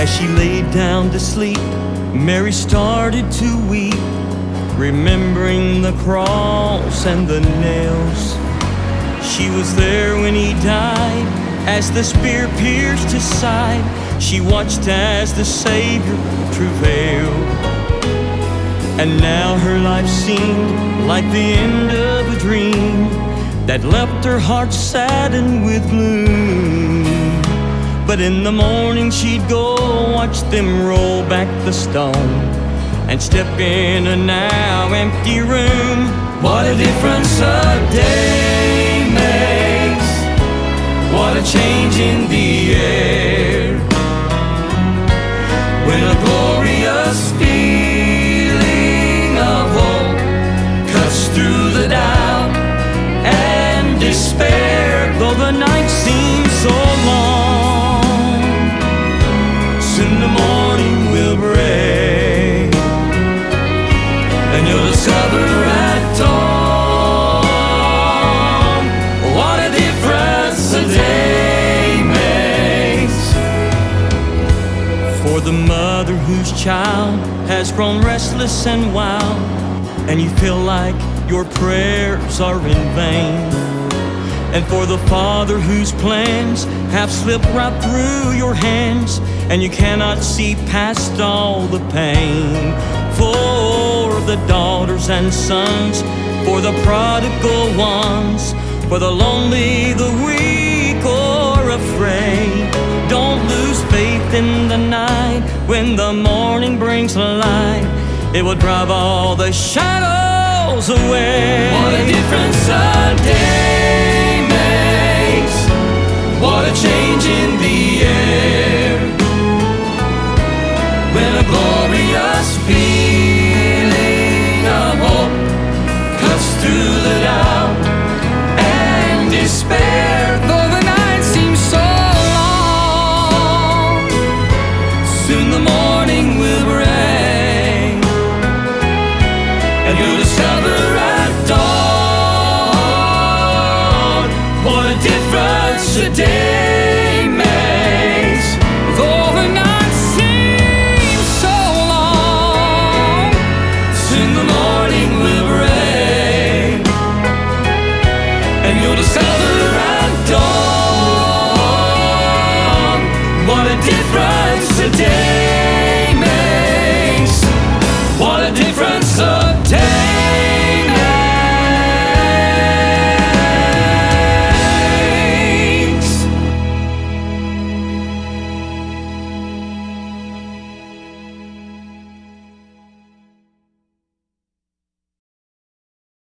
As she laid down to sleep, Mary started to weep, remembering the cross and the nails. She was there when he died, as the spear pierced his side. She watched as the Savior travailed. And now her life seemed like the end of a dream that left her heart saddened with gloom. But in the morning she'd go watch them roll back the stone and step in a now empty room. What a difference a day makes, what a change in the air, when a glorious feeling of hope cuts through the doubt and despair. Though the night seems so long, soon the morning will break, and you'll discover at dawn what a difference a day makes. For the mother whose child has grown restless and wild, and you feel like your prayers are in vain, and for the father whose plans have slipped right through your hands, and you cannot see past all the pain. For the daughters and sons, for the prodigal ones, for the lonely, the weak or afraid, don't lose faith in the night. When the morning brings light, it will drive all the shadows away. What a difference a day makes, what a change in the air,